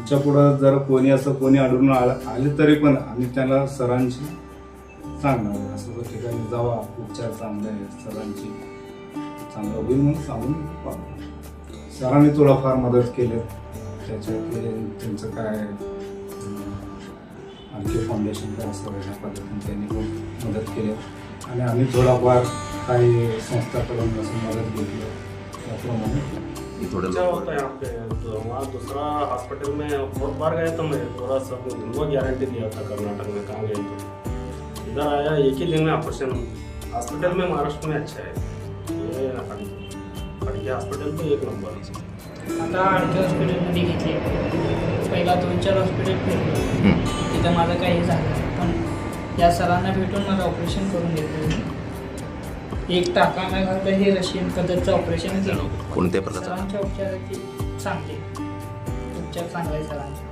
आमच्या पुढं जर कोणी आढळून आले तरी पण आम्ही त्याला सरांची सांगणार असं ठिकाणी जावा, उपचार चांगले आहे, सरांची चांगलं होईल म्हणून सांगून पाहू. सरांनी थोडाफार मदत केली. त्याच्यात त्यांचं काय आणखी फाउंडेशन काय असं वेगळ्या पद्धतीने त्यांनी खूप मदत केली आणि आम्ही थोडाफार काही संस्थाकडून असं मदत घेतली. त्याप्रमाणे क्या होता है यहाँ पे, तो वहाँ दूसरा हॉस्पिटल में बहुत बार गए तो मैं थोड़ा सा वो गारंटी दिया था कर्नाटक में, कहाँ गए तो इधर आया एक ही दिन में ऑपरेशन. हॉस्पिटल में महाराष्ट्र में अच्छा है ये हडके हॉस्पिटल तो एक नंबर. आता हडके हॉस्पिटलमध्ये घेतले. पहिला 2-4 हॉस्पिटल फिरलो, तिथं माझं काही झालं नाही, पण या सरांना भेटून माझं ऑपरेशन करून घेतलं. एक टाका नाही घातलं. हे रशियन पद्धतीचं ऑपरेशन केलं. कोणत्या प्रकारचं? सरांच्या उपचाराची चांगले उपचार चांगले सरांचे.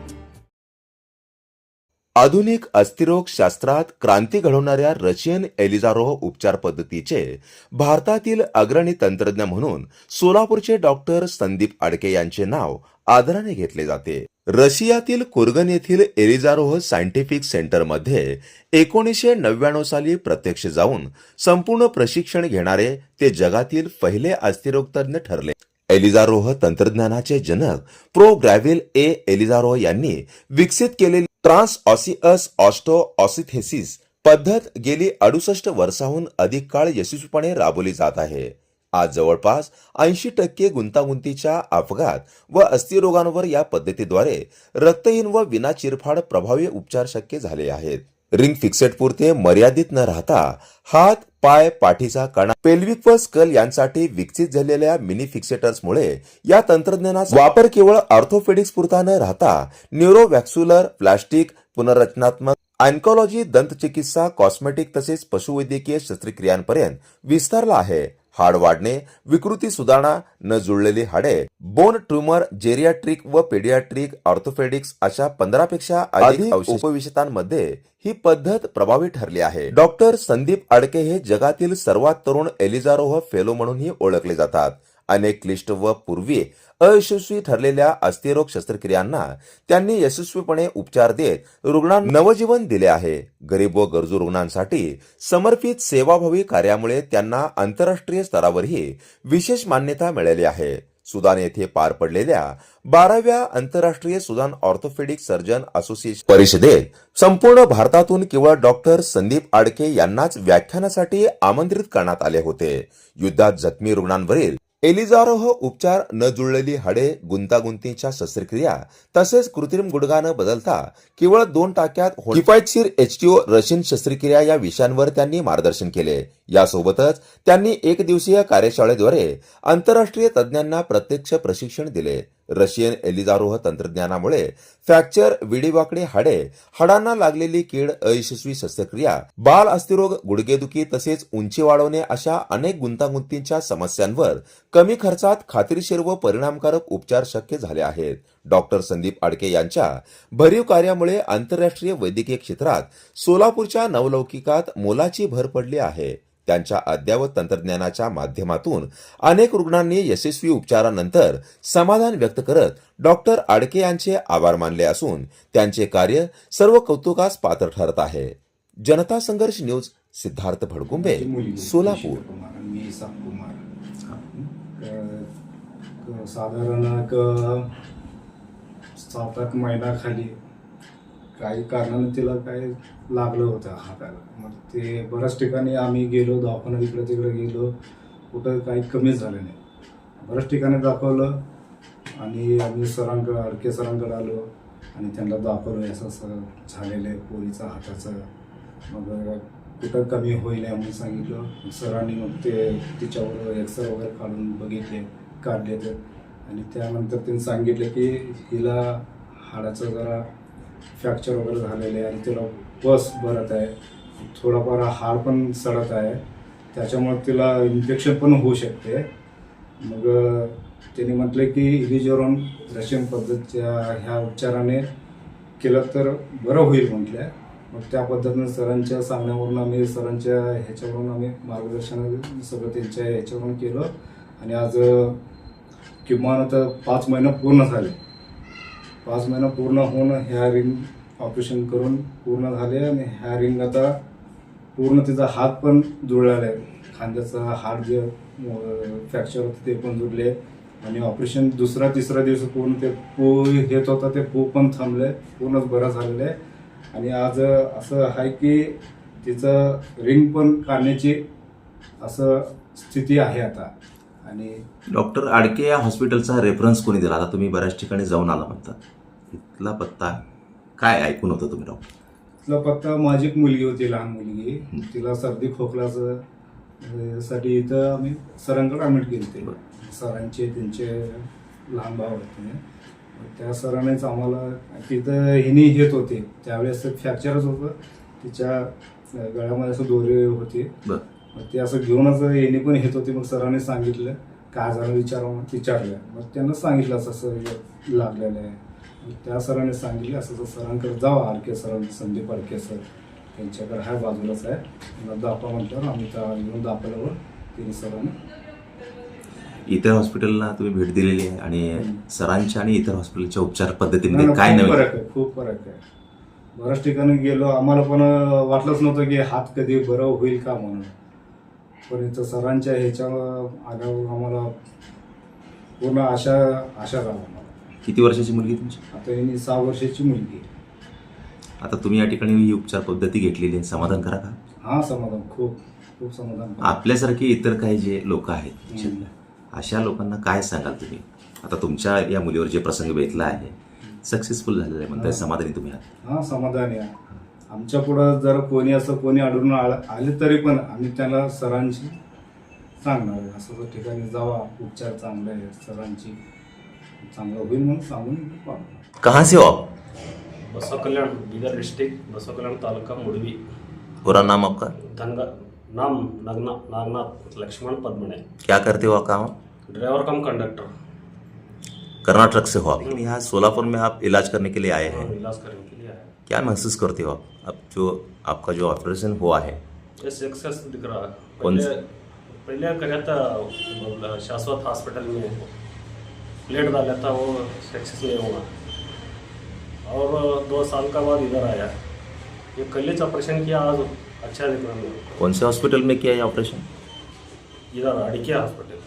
आधुनिक अस्थिरोग शास्त्रात क्रांती घडवणाऱ्या रशियन एलिझारोव्ह उपचार पद्धतीचे भारतातील अग्रणी तंत्रज्ञ म्हणून सोलापूरचे डॉक्टर संदीप आडके यांचे नाव आदराने घेतले जाते. रशियातील कुर्गन येथील एलिझारोव्ह सायंटिफिक सेंटरमध्ये 1999 साली प्रत्यक्ष जाऊन संपूर्ण प्रशिक्षण घेणारे ते जगातील पहिले अस्थिरोग तज्ञ ठरले. एलिझारोव्ह तंत्रज्ञानाचे जनक प्रो ग्रॅव्हिल ए एलिझारोव्ह यांनी विकसित केलेली ट्रान्सऑसिअस ऑस्टोऑसिथेसिस पद्धत गेली 68 वर्षाहून अधिक काळ यशस्वीपणे राबवली जात आहे. आज जवळपास 80% गुंतागुंतीच्या अपघात व अस्थिरोगांवर या पद्धतीद्वारे रक्तहीन व विना चिरफाड प्रभावी उपचार शक्य झाले आहेत. रिंग फिक्सेट पुरते मर्यादित न राहता हात, पाय, पाठीचा कणा, पेल्विक व स्कल यांसाठी विकसित झालेल्या मिनी फिक्सेटर्समुळे या तंत्रज्ञानाचा वापर केवळ ऑर्थोपेडिक्स पुरता न राहता न्यूरोवॅक्स्युलर, प्लास्टिक, पुनर्रचनात्मक, ऑन्कॉलॉजी, दंतचिकित्सा, कॉस्मेटिक तसेच पशुवैद्यकीय शस्त्रक्रियांपर्यंत विस्तारला आहे. हाड वाढणे, विकृती सुधारणा, न जुळलेली हाडे, बोन ट्यूमर, जेरियाट्रिक व पेडियाट्रिक, ऑर्थोपेडिक्स अशा 15 पेक्षा अधिक उपविषयांमध्ये ही पद्धत प्रभावी ठरली आहे. डॉक्टर संदीप आडके हे जगातील सर्वात तरुण एलिझारोव्ह फेलो म्हणूनही ओळखले जातात. अनेक क्लिष्ट व पूर्वी अयशस्वी ठरलेल्या अस्थिरोग शस्त्रक्रियांना त्यांनी यशस्वीपणे उपचार देत रुग्णांना नवजीवन दिले आहे. गरीब व गरजू रुग्णांसाठी समर्पित सेवाभावी कार्यामुळे त्यांना आंतरराष्ट्रीय स्तरावरही विशेष मान्यता मिळाली आहे. सुदान येथे पार पडलेल्या 12व्या आंतरराष्ट्रीय सुदान ऑर्थोपेडिक सर्जन असोसिएशन परिषदेत संपूर्ण भारतातून केवळ डॉक्टर संदीप आडके यांनाच व्याख्यानासाठी आमंत्रित करण्यात आले होते. युद्धात जखमी रुग्णांवरील एलिझारोव्ह उपचार, न जुळलेली हाडे, गुंतागुंतीच्या शस्त्रक्रिया तसेच कृत्रिम गुडघा न बदलता केवळ 2 टाक्यात किफायतशीर HTO रशियन शस्त्रक्रिया या विषयांवर त्यांनी मार्गदर्शन केले. यासोबतच त्यांनी 1 दिवसीय कार्यशाळेद्वारे आंतरराष्ट्रीय तज्ञांना प्रत्यक्ष प्रशिक्षण दिले. रशियन एलिझारोव्ह तंत्रज्ञानामुळे फ्रॅक्चर, विडीवाकडी हाडे, हाडांना लागलेली कीड, अयशस्वी शस्त्रक्रिया, बाल अस्थिरोग, गुडघेदुखी तसेच उंची वाढवणे अशा अनेक गुंतागुंतीच्या समस्यांवर कमी खर्चात खात्रीशीर व परिणामकारक उपचार शक्य झाले आहेत. डॉक्टर संदीप आडके यांच्या भरीव कार्यामुळे आंतरराष्ट्रीय वैद्यकीय क्षेत्रात सोलापूरच्या नवलौकिकात मोलाची भर पडली आहे. त्यांच्या अद्ययावत तंत्रज्ञानाच्या माध्यमातून अनेक रुग्णांनी यशस्वी उपचारानंतर समाधान व्यक्त करत डॉक्टर आडके यांचे आभार मानले असून त्यांचे कार्य सर्व कौतुकास पात्र ठरत आहे. जनता संघर्ष न्यूज, सिद्धार्थ भडकुंबे, सोलापूर. साधारण 7-8 महिन्याखाली काही कारणाने तिला काय लागलं होतं हाताला. मग ते बऱ्याच ठिकाणी आम्ही गेलो, दवाखान्यात इकडे तिकडे गेलो, कुठं काही कमीच झालं नाही. बऱ्याच ठिकाणी दाखवलं आणि आम्ही आडके सरांकडे आलो आणि त्यांना दाखवलं असं झालेलं आहे पोरीचा हाताचं. मग कुठं कमी होईल म्हणून सांगितलं. सरांनी मग ते तिच्यावर एक्सरे वगैरे काढले आणि त्यानंतर त्यांनी सांगितलं की हिला हाडाचं जरा फ्रॅक्चर वगैरे झालेलं आहे आणि तिला बस भरत आहे, थोडाफार हाड पण सडत आहे, त्याच्यामुळे तिला इन्फेक्शन पण होऊ शकते. मग त्यांनी म्हटलं की इलिझारोव्ह रशियन पद्धतीच्या ह्या उपचाराने केलं तर बरं होईल म्हटलं. मग त्या पद्धतीने सरांच्या सांगण्यावरून आम्ही सरांच्या ह्याच्यावरून आम्ही मार्गदर्शन सगळं त्यांच्या ह्याच्यावरून केलं आणि आज किमान आता 5 महिने पूर्ण झाले 5 महिना पूर्ण होऊन ह्या रिंग ऑपरेशन करून पूर्ण झाले आणि ह्या रिंग आता पूर्ण तिचा हात पण जुळलेला आहे. खांद्याचा हाड जे फ्रॅक्चर होतं ते पण जुळले आणि ऑपरेशन दुसरा तिसरा दिवस पूर्ण ते पू येत होता ते पू पण थांबले, पूर्णच बरं झालेलं आहे. आणि आज असं आहे की तिचं रिंग पण काढण्याची असं स्थिती आहे आता. आणि डॉक्टर आडके या हॉस्पिटलचा रेफरन्स कोणी दिला? आता तुम्ही बऱ्याच ठिकाणी जाऊन आला म्हणता, इथला पत्ता काय ऐकून होतं तुम्ही डॉक्टर? तिथला पत्ता माझी एक मुलगी होती, लहान मुलगी, तिला सर्दी खोकलाचं साठी इथं आम्ही सरांकडे ॲडमिट केली ते. सरांचे त्यांचे लहान भाव होते, त्या सरांनीच आम्हाला तिथं हिनी येत होते त्यावेळेस फ्रॅक्चरच होतं, तिच्या गळ्यामध्ये असं दोरे होते. मग ते असं घेऊनच येणे पण येत होते. मग सरांनी सांगितलं काय झालं विचारलं. मग त्यांना सांगितलं असं लागलेलं आहे. त्या सरांनी सांगितलं असं सरांकडे जावा, आडके सरांनी, संदीप आडके सर त्यांच्याकडे ह्या बाजूलाच आहे, मला दाखवा म्हटल्यावर आम्ही त्या येऊन दाखवल्यावर तिने सरांनी इतर हॉस्पिटलला तुम्ही भेट दिलेली आहे आणि सरांच्या आणि इतर हॉस्पिटलच्या उपचार पद्धतीमध्ये काय खूप नवीन? फरक आहे, खूप फरक आहे. बऱ्याच ठिकाणी गेलो, आम्हाला पण वाटलंच नव्हतं की हात कधी बरं होईल का म्हणून, पण इथं सरांच्या ह्याच्या आल्यावर आम्हाला पूर्ण आशा झाला आम्हाला. किती वर्षाची मुलगी तुमची? आता हिने 6 वर्षाची मुलगी. आता तुम्ही या ठिकाणी ही उपचार पद्धती घेतलेली आहे, समाधान करा का? हा, समाधान, खूप खूप समाधान. आपल्यासारखे इतर काही जे लोक आहेत अशा लोकांना काय सांगाल तुम्ही? आता तुमच्या या मुलीवर जे प्रसंग बेतला आहे, सक्सेसफुल झालेला आहे म्हणताय, समाधानी तुम्ही आहात? हा, समाधानी आहे. आमच्या पुढं जर कोणी आढळून आले तरी पण आम्ही त्यांना सरांची सांगणार आहे, असं ठिकाणी जावा, उपचार चांगले आहे, सरांची चांगलं होईल म्हणून सांगून पाहतो. कहाँ से हो आप? बसव कल्याण, बीदर डिस्ट्रिक्ट, बसव कल्याण तालुका, मुड़वी. पूरा नाम आपका? नाम नागनाथ लक्ष्मण पद्मने. क्या करते हो आप काम? ड्राइवर कम कंडक्टर. कर्नाटक से हो आप? यहाँ सोलापुर में आप इलाज करने के लिए आए हैं, इलाज करने के लिए आया. क्या महसूस करते हो आप? अब जो आपका जो ऑपरेशन हुआ है ये सक्सेस दिख रहा है. कौन पहले करा था शाश्वत हॉस्पिटल में, प्लेट डाला था, वो सक्सेस नहीं हुआ. और 2 साल का बाद इधर आया. ये कल ऑपरेशन किया, आज अच्छा दिख रहा है. कौन से हॉस्पिटल में किया ये ऑपरेशन? इधर अड़के हॉस्पिटल.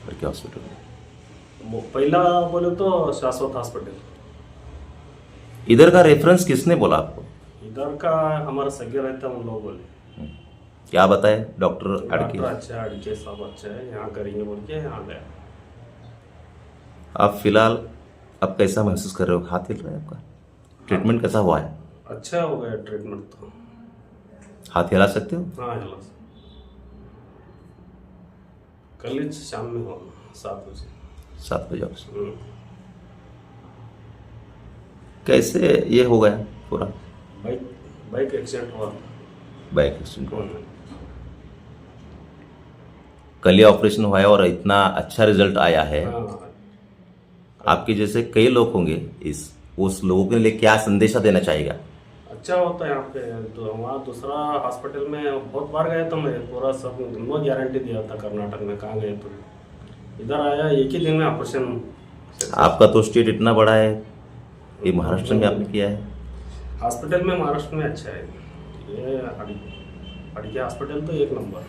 आडके हॉस्पिटल में. पहला बोले तो शाश्वत हॉस्पिटल. इधर का रेफरेंस किसने बोला आपको? इधर का हमारा सगे रहता है, उन लोग बोले क्या बताए डॉक्टर आडके? डॉक्टर अच्छा है, अड़के साहब अच्छा है, यहाँ करेंगे बोल के यहाँ गया. आप फिलहाल अब कैसा महसूस कर रहे हो? हाथ हिल रहा है आपका? ट्रीटमेंट कैसा हुआ है? अच्छा हो गया ट्रीटमेंट तो. हाथ हिला सकते हो? हाँ हेलो. कल शाम में हो 7 बजे. 7 बजे आपसे. कैसे ये हो गया पूरा? बाइक एक्सीडेंट हुआ. बाइक एक्सीडेंट हुआ. कल ये ऑपरेशन हुआ है और इतना अच्छा रिजल्ट आया है. हाँ, आपके जैसे कई लोग होंगे, उस लोगों के लिए क्या संदेशा देना चाहेगा? अच्छा होता है यहाँ पे. तो वहाँ दूसरा हॉस्पिटल में बहुत बार गया था मैं, पूरा सब नो गारंटी दिया था कर्नाटक में, कहाँ गए तो. इधर आया, एक ही दिन में ऑपरेशन. आपका तो स्टेट इतना बड़ा है, ये महाराष्ट्र में आपने किया है. हॉस्पिटल में महाराष्ट्र में अच्छा है. ये अडके हॉस्पिटल तो 1 नंबर.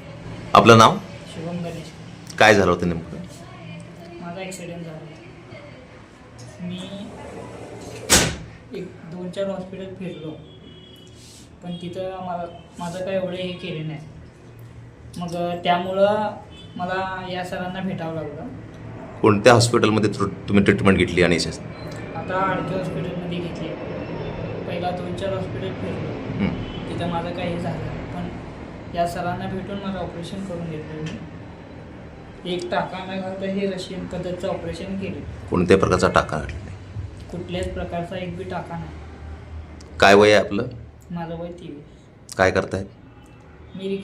आपलं नाव? शुभम गणेश. काय झालं होतं नेमकं? माझा ॲक्सिडेंट झाला. मी 2-4 हॉस्पिटल फिरलो, पण तिथं माझं काय एवढे हे केले नाही. मग त्यामुळं मला या सरांना भेटावं लागलं. कोणत्या हॉस्पिटलमध्ये तुम्ही ट्रीटमेंट घेतली आणि आता आडके हॉस्पिटलमध्ये घेतली. पहिला 2-4 हॉस्पिटल फिरलो, तिथं माझं काही झालं नाही, पण या सरांना भेटून माझं ऑपरेशन करून घेतलं. मी 1 टाका न घालता हे रशियन पद्धतीचं ऑपरेशन केले. कोणत्या प्रकारचा टाका घातला नाही? कुठल्याच प्रकारचा एक बी टाका नाही. काय वय आहे आपलं? माझं वय 23. काय करताय? मी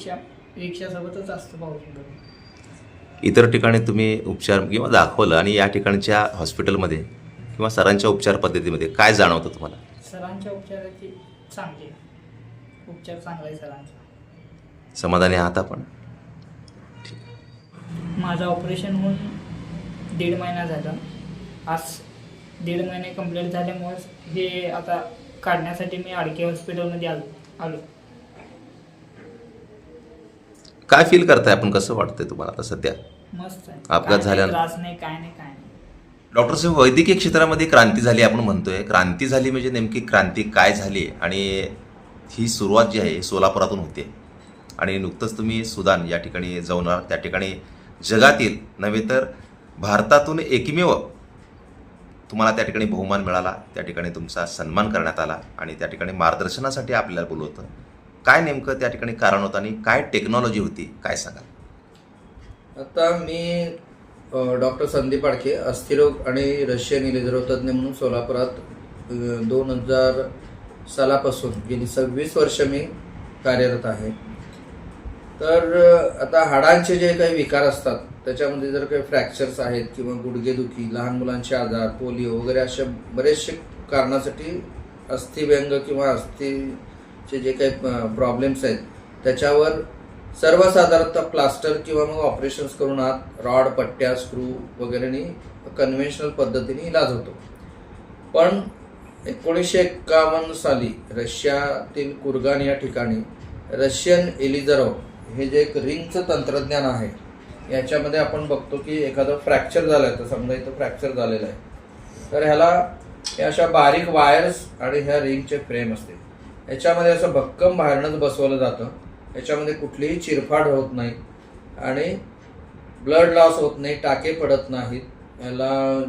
रिक्षासोबतच असतो भाऊजींकडे. इतर ठिकाणी तुम्ही उपचार किंवा दाखवलं आणि या ठिकाणच्या हॉस्पिटलमध्ये किंवा सरांच्या उपचार पद्धतीमध्ये काय जाणवतं तुम्हाला? सरांच्या उपचाराची चांगली उपचार चांगला आहे सरांचा. समाधानी आहात आपण? माझं ऑपरेशन होऊन 1.5 महिना झाला. आज 1.5 महिने कंप्लीट झाल्यामुळे हे आता काढण्यासाठी मी आडके हॉस्पिटलमध्ये आलो. काय फील करताय आपण, कसं वाटतंय तुम्हाला आता सध्या? मस्त आहे. अपघात काय नाही, झाल्यानं? त्रास नाही, काय नाही. डॉक्टर साहेब, वैद्यकीय क्षेत्रामध्ये क्रांती झाली आपण म्हणतोय. क्रांती झाली म्हणजे नेमकी क्रांती काय झाली? आणि ही सुरुवात जी आहे सोलापुरातून होते आणि नुकतंच तुम्ही सुदान या ठिकाणी जाऊन आलात. त्या ठिकाणी जगातील नव्हे तर भारतातून एकमेव तुम्हाला त्या ठिकाणी बहुमान मिळाला, त्या ठिकाणी तुमचा सन्मान करण्यात आला आणि त्या ठिकाणी मार्गदर्शनासाठी आपल्याला बोलवतं. काय नेमकं त्या ठिकाणी कारण होतं आणि काय टेक्नॉलॉजी होती, काय सांगाल? आता मी डॉक्टर संदीप आडके, अस्थिरोग आणि रशियन इलेझरो तज्ज्ञ म्हणून सोलापुरात 2000 सालापासून गेली 26 वर्ष मी कार्यरत आहे. तर आता हाडांचे जे काही विकार असतात त्याच्यामध्ये जर काही फ्रॅक्चर्स आहेत किंवा गुडघेदुखी, लहान मुलांचे आजार, पोलिओ वगैरे अशा बरेचसे कारणासाठी अस्थिव्यंग किंवा अस्थिचे जे काही प्रॉब्लेम्स आहेत त्याच्यावर सर्वसाधारणतः प्लास्टर किंवा मग ऑपरेशन्स करून आत रॉड, पट्ट्या, स्क्रू वगैरेनी कन्व्हेन्शनल पद्धतीने इलाज होतो. पण 1951 साली रशियातील कुर्गान या ठिकाणी रशियन एलिझारोव हे जे एक रिंगचं तंत्रज्ञान आहे, याच्यामध्ये आपण बघतो की एखादं फ्रॅक्चर झालं आहे, तर समजा इथं फ्रॅक्चर झालेलं आहे, तर ह्याला हे अशा बारीक वायर्स आणि ह्या रिंगचे फ्रेम असते, याच्यामध्ये असं भक्कम बाहेरनंच बसवलं जातं. याच्यामध्ये कुठलीही चिरफाड होत नाही आणि ब्लड लॉस होत नाही, टाके पडत नाहीत, याला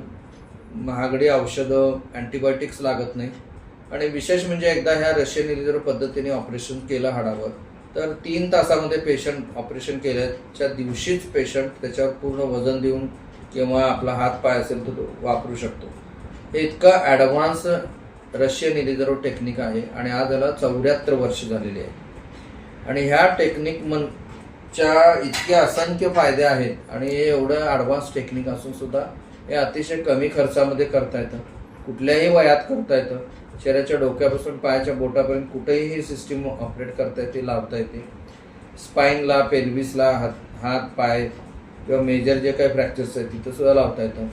महागडी औषधं, अँटीबायोटिक्स लागत नाही. आणि विशेष म्हणजे एकदा ह्या रशियन इलेझरो पद्धतीने ऑपरेशन केलं हाडावर, तर 3 तासामध्ये पेशंट ऑपरेशन केल्याच्या दिवशीच पेशंट त्याच्यावर पूर्ण वजन देऊन किंवा आपला हात पाय असेल तर तो वापरू शकतो. हे इतकं ॲडव्हान्स रशियन इलेझरो टेक्निक आहे आणि आज याला 74 वर्ष झालेली आहे. आणि ह्या टेक्निकच्या इतके असंख्य फायदे आहेत आणि हे एवढं ॲडव्हान्स टेक्निक असून सुद्धा हे अतिशय कमी खर्चामध्ये करता येतं, कुठल्याही वयात करता येतं. शरीराच्या डोक्यापासून पायाच्या बोटापर्यंत कुठेही ही सिस्टीम ऑपरेट करता येते, लावता येते. स्पाईनला, पेल्विसला, हात पाय किंवा मेजर जे काही फ्रॅक्चर्स आहेत तिथं सुद्धा लावता येतं.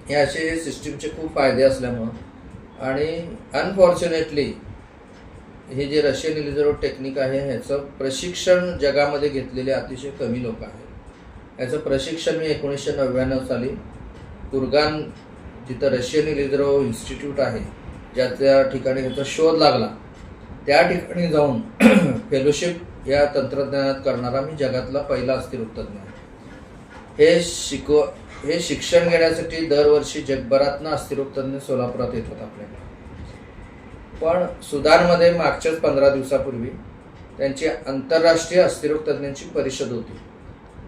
हे असे सिस्टीमचे खूप फायदे असल्यामुळं आणि अनफॉर्च्युनेटली हे जे रशियन इलेझरो टेक्निक आहे ह्याचं प्रशिक्षण जगामध्ये घेतलेले अतिशय कमी लोक आहेत. याचं प्रशिक्षण मी 1999 साली कुर्गान, जिथं रशियन इलेझरो इन्स्टिट्यूट आहे, ज्या ठिकाणी ह्याचा शोध लागला, त्या ठिकाणी जाऊन फेलोशिप या तंत्रज्ञानात करणारा मी जगातला पहिला अस्थिरोग तज्ज्ञ आहे. हे शिक्षण घेण्यासाठी दरवर्षी जगभरातनं अस्थिरोग तज्ज्ञ सोलापुरात येतात आपल्याकडे. पण सुदानमध्ये मागच्याच 15 दिवसापूर्वी त्यांची आंतरराष्ट्रीय अस्थिरोग तज्ज्ञांची परिषद होती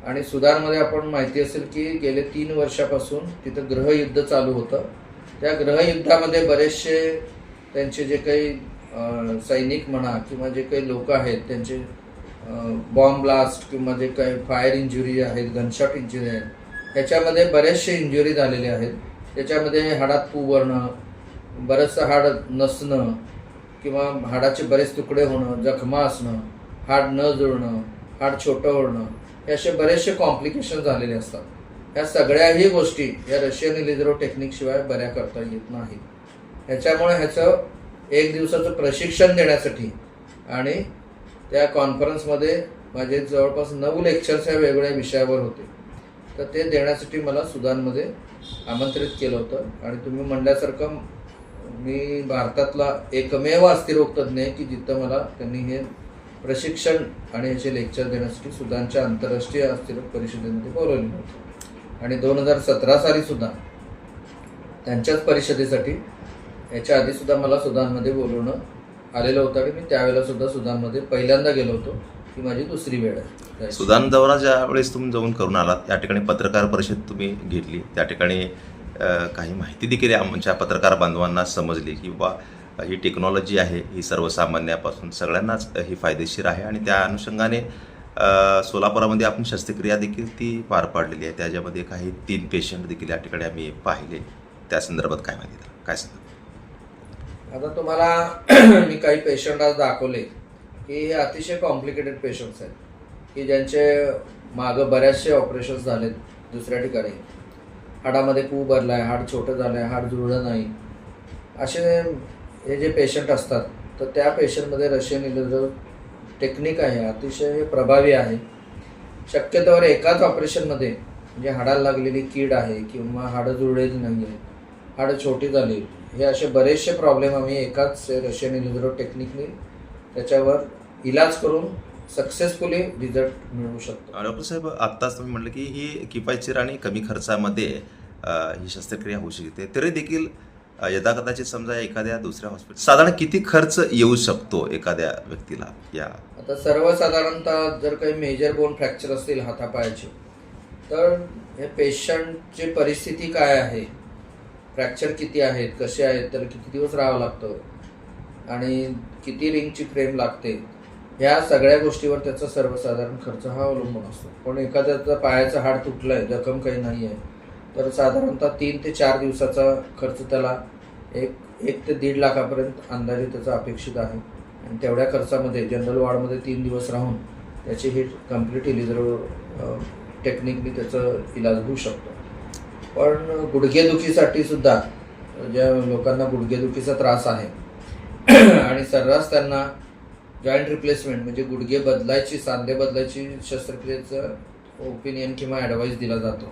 आणि सुदानमध्ये आपण माहिती असेल की गेले 3 वर्षापासून तिथं गृहयुद्ध चालू होतं. त्या गृहयुद्धामध्ये बरेचसे त्यांचे जे काही सैनिक म्हणा किंवा जे काही लोक आहेत त्यांचे बॉम्ब ब्लास्ट किंवा जे काही फायर इंजुरी आहेत, गनशॉट इंजुरी आहेत, ह्याच्यामध्ये बरेचसे इंजुरी झालेले आहेत. त्याच्यामध्ये हाडात पू भरणं, बरंचसं हाड नसणं किंवा हाडाचे बरेच तुकडे होणं, जखमा असणं, हाड न जुळणं, हाड छोटं होणं, हे असे बरेचसे कॉम्प्लिकेशन झालेले असतात. ह्या सगळ्याही गोष्टी या रशियन इलेझरो टेक्निकशिवाय बऱ्या करता येत नाहीत. ह्याच्यामुळे ह्याचं 1 दिवसाचं प्रशिक्षण देण्यासाठी आणि त्या कॉन्फरन्समध्ये माझे जवळपास 9 लेक्चर्स या वेगवेगळ्या विषयावर होते, तर ते देण्यासाठी मला सुदानमध्ये आमंत्रित केलं होतं. आणि तुम्ही म्हणल्यासारखं मी भारतातला एकमेव अस्थिरोग तज्ज्ञ आहे की जिथं मला त्यांनी हे प्रशिक्षण आणि ह्याचे लेक्चर देण्यासाठी सुदानच्या आंतरराष्ट्रीय अस्थिरोग परिषदेमध्ये बोलवलेलं होतं. आणि 2017 साली सुद्धा त्यांच्याच परिषदेसाठी याच्या आधी सुद्धा मला सुदानमध्ये बोलवणं आलेलं होतं आणि मी त्यावेळेला सुद्धा सुदानमध्ये पहिल्यांदा गेलो होतो. ही माझी दुसरी वेळ आहे. सुदान दौरा ज्या वेळेस तुम्ही जाऊन करून आलात, त्या ठिकाणी पत्रकार परिषद तुम्ही घेतली, त्या ठिकाणी काही माहिती देखील आमच्या पत्रकार बांधवांना समजली की बाबा ही टेक्नॉलॉजी आहे ही सर्वसामान्यापासून सगळ्यांनाच ही फायदेशीर आहे आणि त्या अनुषंगाने सोलापुरामध्ये आपण शस्त्रक्रिया देखील ती पार पाडलेली आहे. त्याच्यामध्ये काही 3 पेशंट देखील या ठिकाणी आम्ही पाहिले. त्या संदर्भात काय माहिती दिलं, काय सांगा? आता तुम्हाला मी काही पेशंट आज दाखवले की हे अतिशय कॉम्प्लिकेटेड पेशंट्स आहेत की ज्यांचे मागं बऱ्याचशे ऑपरेशन्स झालेत दुसऱ्या ठिकाणी. हाडामध्ये पू भरला आहे, हाड छोटं झालं आहे, हाड जुळलं नाही, असे हे जे पेशंट असतात, तर त्या पेशंटमध्ये रशियन इलेझर टेक्निक आहे अतिशय प्रभावी आहे. शक्यतोवर एकाच ऑपरेशनमध्ये म्हणजे हाडाला लागलेली कीड आहे किंवा हाडं जुळलेली नाही आहे, हाडं छोटी झाली, हे असे बरेचसे प्रॉब्लेम आम्ही एकाच रशियन इलेझर टेक्निकने त्याच्यावर इलाज करून सक्सेसफुली रिझल्ट मिळवू शकतो. डॉक्टर साहेब, आत्ताच तुम्ही म्हटलं की ही किफायतशीर आणि कमी खर्चामध्ये ही शस्त्रक्रिया होऊ शकते, तरी देखील यदाकदाचित समजा एखाद्या दुसऱ्या हॉस्पिटल साधारण किती खर्च येऊ शकतो एखाद्या व्यक्तीला? या आता सर्वसाधारणतः जर काही मेजर बोन फ्रॅक्चर असतील हातापायाचे, तर हे पेशंटची परिस्थिती काय आहे, फ्रॅक्चर किती आहेत, कसे आहेत, तर किती दिवस राहावं लागतं आणि किती रिंगची फ्रेम लागते, ह्या सगळ्या गोष्टीवर त्याचा सर्वसाधारण खर्च हा अवलंबून असतो. पण एखाद्याचं पायाचं हाड तुटलं आहे, जखम काही नाही आहे, तर साधारणतः 3 ते 4 दिवसाचा खर्च त्याला 1 ते 1.5 लाखापर्यंत अंदाजे त्याचा अपेक्षित आहे. आणि तेवढ्या खर्चामध्ये जनरल वॉर्डमध्ये 3 दिवस राहून त्याची ही कम्प्लीट इलिझर टेक्निकनी त्याचं इलाज होऊ शकतो. पण गुडघेदुखीसाठी सुद्धा ज्या लोकांना गुडघेदुखीचा त्रास आहे आणि सर्रास त्यांना जॉईंट रिप्लेसमेंट म्हणजे गुडघे बदलायची, सांधे बदलायची शस्त्रक्रियेचं ओपिनियन किंवा ॲडवाईस दिला जातो,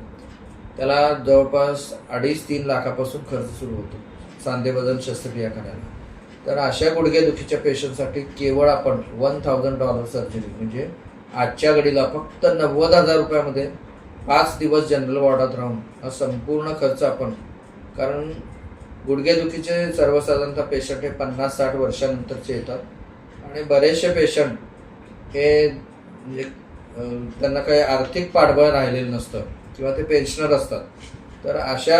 त्याला जवळपास 2.5-3 लाखापासून खर्च सुरू होतो सांधे बदल शस्त्रक्रिया करायला. तर अशा गुडघेदुखीच्या पेशंटसाठी केवळ आपण $1,000 सर्जरी म्हणजे आजच्या घडीला फक्त 90,000 रुपयामध्ये 5 दिवस जनरल वॉर्डात राहून हा संपूर्ण खर्च आपण, कारण गुडघेदुखीचे सर्वसाधारणतः पेशंट हे 50-60 वर्षानंतरचे येतात आणि बरेचसे पेशंट हे म्हणजे त्यांना काही आर्थिक पाठबळ राहिलेलं नसतं किंवा ते पेन्शनर असतात. तर अशा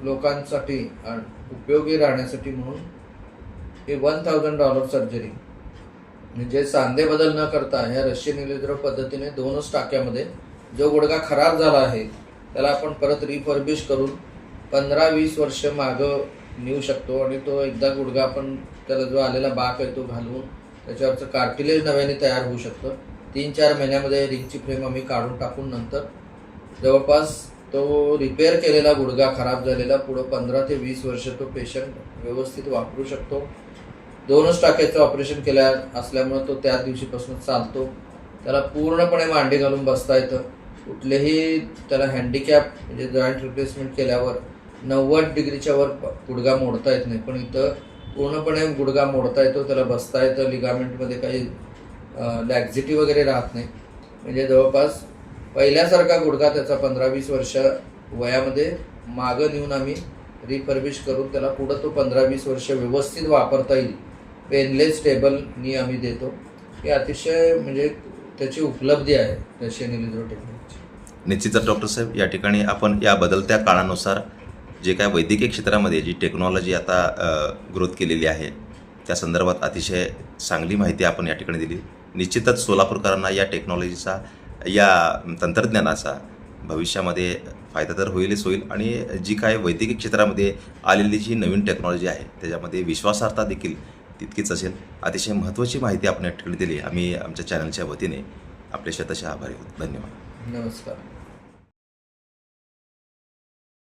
लोकांसाठी उपयोगी राहण्यासाठी म्हणून हे $1,000 सर्जरी म्हणजे सांधे बदल न करता ह्या रशियन इलेझर पद्धतीने 2च टाक्यामध्ये जो गुडघा खराब झाला आहे त्याला आपण परत रिफर्बिश करून 15-20 वर्ष मागं नेऊ शकतो आणि तो एकदा गुडघा आपण त्याला जो आलेला बाक आहे तो घालवून त्याच्यावरचं कार्टिलेज नव्याने तयार होऊ शकतं. 3-4 महिन्यामध्ये रिंगची फ्रेम आम्ही काढून टाकून नंतर जवळपास तो रिपेअर केलेला गुडघा खराब झालेला पुढं 15 ते 20 वर्ष तो पेशंट व्यवस्थित वापरू शकतो. 2च टाक्याचं ऑपरेशन केल्या असल्यामुळे तो त्या दिवशीपासून चालतो, त्याला पूर्णपणे मांडी घालून बसता येतं, कुठलेही त्याला हँडिकॅप म्हणजे जॉईंट रिप्लेसमेंट केल्यावर 90 डिग्रीच्या वर गुडघा मोडता येत नाही, पण इथं पूर्णपणे गुडघा मोडता येतो, त्याला बसता येतं, लिगामेंटमध्ये काही लॅक्झिटी वगैरे राहत नाही. म्हणजे जवळपास पहिल्यासारखा गुडघा त्याचा 15-20 वर्ष वयामध्ये मागं नेऊन आम्ही रिफर्बिश करून त्याला पुढं तो 15-20 वर्ष व्यवस्थित वापरता येईल पेनलेस टेबलनी आम्ही देतो. ही अतिशय म्हणजे त्याची उपलब्धी आहे रशियन इलेझर टेक्निकची. निश्चितच डॉक्टर साहेब, या ठिकाणी आपण या बदलत्या काळानुसार जे काय वैद्यकीय क्षेत्रामध्ये जी टेक्नॉलॉजी आता ग्रोथ केलेली आहे त्या संदर्भात अतिशय चांगली माहिती आपण या ठिकाणी दिली. निश्चितच सोलापूरकरांना या टेक्नॉलॉजीचा, या तंत्रज्ञानाचा भविष्यामध्ये फायदा तर होईलच होईल आणि जी काय वैद्यकीय क्षेत्रामध्ये आलेली जी नवीन टेक्नॉलॉजी आहे त्याच्यामध्ये विश्वासार्हता देखील तितकीच असेल. अतिशय महत्त्वाची माहिती आपण या ठिकाणी दिली. आम्ही आमच्या चॅनलच्या वतीने आपले शतशः आभारी आहोत. धन्यवाद. नमस्कार.